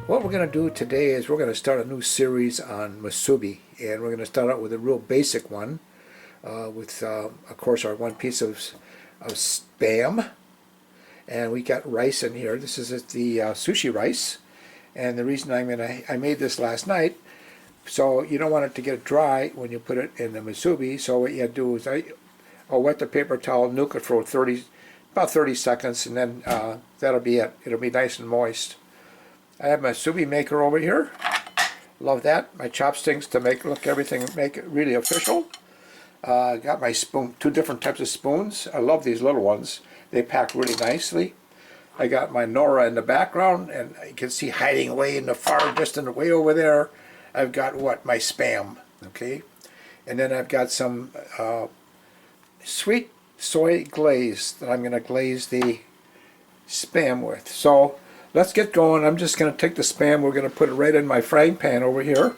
What we're going to do today is we're going to start a new series on musubi, and we're going to start out with a real basic one with, of course, our one piece of Spam, and we got rice in here. This is the sushi rice, and the reason I made this last night, so you don't want it to get dry when you put it in the musubi. So what you do is I'll wet the paper towel, nuke it for about 30 seconds, and then that'll be it. It'll be nice and moist. I have my musubi maker over here. Love that. My chopsticks to make it really official. Got my spoon, two different types of spoons. I love these little ones. They pack really nicely. I got my Nora in the background, and you can see hiding away in the far distant way over there. I've got my Spam, okay? And then I've got some sweet soy glaze that I'm going to glaze the Spam with. So let's get going. I'm just going to take the Spam. We're going to put it right in my frying pan over here.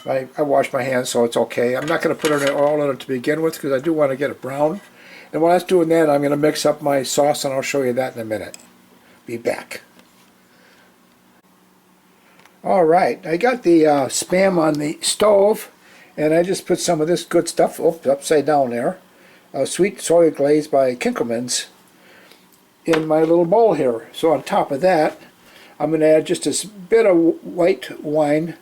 I washed my hands, so it's okay. I'm not going to put it all in it to begin with because I do want to get it brown. And while that's doing that, I'm going to mix up my sauce, and I'll show you that in a minute. Be back. Alright, I got the Spam on the stove, and I just put some of this good stuff, upside down there, sweet soy glaze by Kinkelman's, in my little bowl here. So on top of that, I'm going to add just a bit of white wine.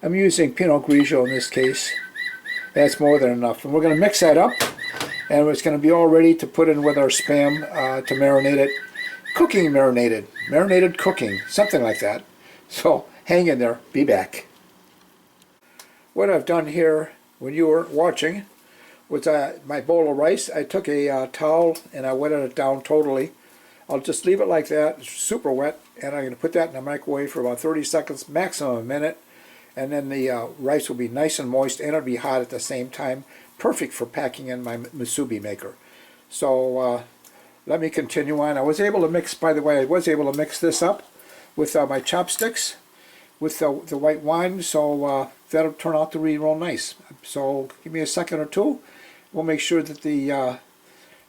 I'm using Pinot Grigio in this case. That's more than enough. And we're going to mix that up, and it's going to be all ready to put in with our Spam to marinate it. Marinated cooking, something like that. So hang in there, be back. What I've done here when you were watching was my bowl of rice. I took a towel and I wetted it down totally. I'll just leave it like that. It's super wet, and I'm going to put that in the microwave for about 30 seconds, maximum a minute, and then the rice will be nice and moist, and it'll be hot at the same time. Perfect for packing in my musubi maker. So let me continue on. I was able to mix, by the way, this up with my chopsticks with the white wine, so that'll turn out to be real nice. So give me a second or two. We'll make sure that the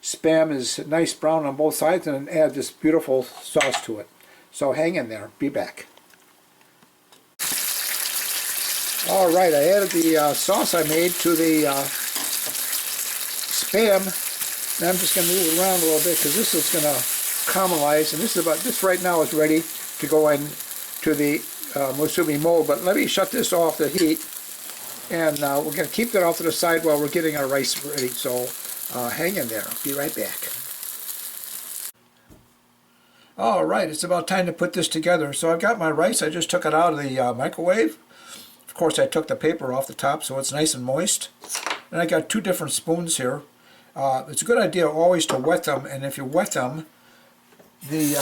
Spam is nice brown on both sides, and then add this beautiful sauce to it. So hang in there, be back. Alright, I added the sauce I made to the Spam. Now I'm just going to move it around a little bit because this is going to caramelize, and this right now is ready to go in to the musubi mold. But let me shut this off the heat, and we're going to keep that off to the side while we're getting our rice ready. So hang in there. Be right back. All right, it's about time to put this together. So I've got my rice. I just took it out of the microwave. Of course, I took the paper off the top so it's nice and moist. And I got two different spoons here. It's a good idea always to wet them, and if you wet them, the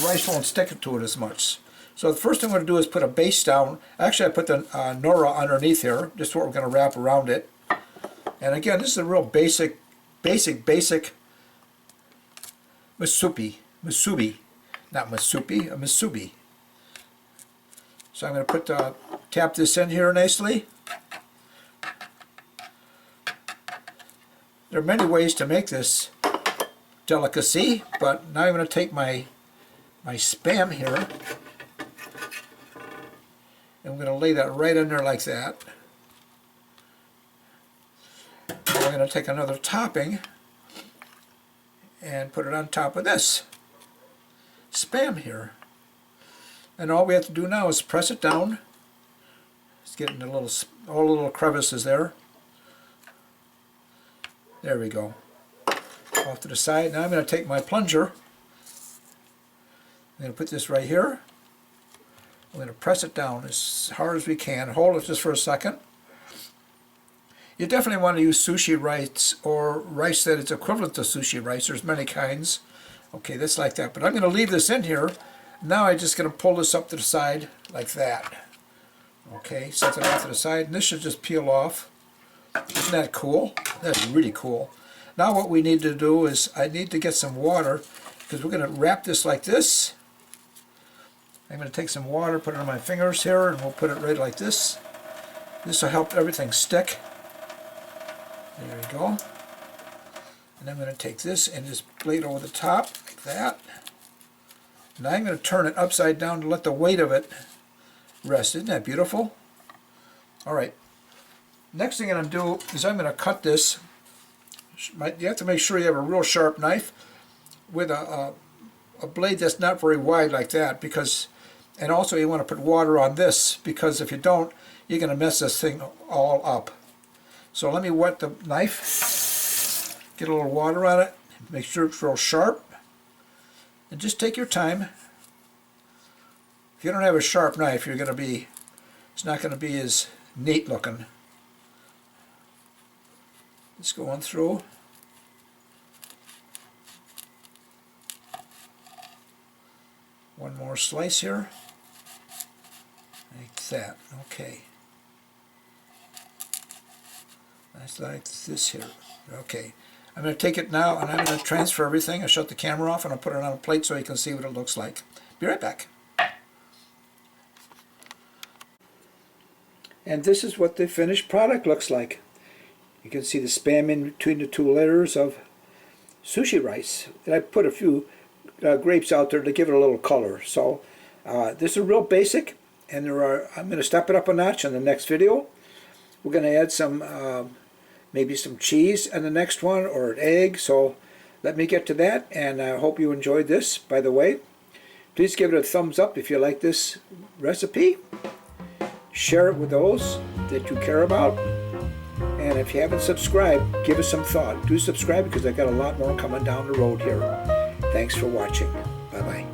rice won't stick to it as much. So the first thing I'm going to do is put a base down. Actually, I put the Nora underneath here. Just what we're going to wrap around it. And again, this is a real basic musubi, not masupi, a musubi. So I'm going to tap this in here nicely. There are many ways to make this delicacy, but now I'm going to take my Spam here, and I'm going to lay that right in there like that. And we're going to take another topping and put it on top of this Spam here. And all we have to do now is press it down. It's getting all the little crevices there. There we go. Off to the side. Now I'm going to take my plunger. I'm going to put this right here. I'm going to press it down as hard as we can. Hold it just for a second. You definitely want to use sushi rice or rice that is equivalent to sushi rice. There's many kinds. Okay, that's like that. But I'm going to leave this in here. Now I'm just going to pull this up to the side like that. Okay, set it off to the side, and this should just peel off. Isn't that cool? That's really cool. Now what we need to do is I need to get some water, because we're going to wrap this like this. I'm going to take some water, put it on my fingers here, and we'll put it right like this. This will help everything stick. There we go. And I'm going to take this and just lay it over the top like that. Now I'm going to turn it upside down to let the weight of it rest. Isn't that beautiful? All right. Next thing I'm going to do is I'm going to cut this. You have to make sure you have a real sharp knife with a blade that's not very wide like that, because, and also you want to put water on this, because if you don't, you're going to mess this thing all up. So let me wet the knife, get a little water on it, make sure it's real sharp, and just take your time. If you don't have a sharp knife, it's not going to be as neat looking. Just going through. One more slice here. Like that. Okay. That's like this here. Okay. I'm going to take it now and I'm going to transfer everything. I'll shut the camera off and I'll put it on a plate so you can see what it looks like. Be right back. And this is what the finished product looks like. You can see the spam in between the two layers of sushi rice. And I put a few grapes out there to give it a little color. So this is real basic, and I'm going to step it up a notch in the next video. We're going to add some maybe some cheese in the next one, or an egg. So let me get to that, and I hope you enjoyed this. By the way, please give it a thumbs up if you like this recipe. Share it with those that you care about. And if you haven't subscribed, give us some thought. Do subscribe, because I got a lot more coming down the road here. Thanks for watching. Bye-bye.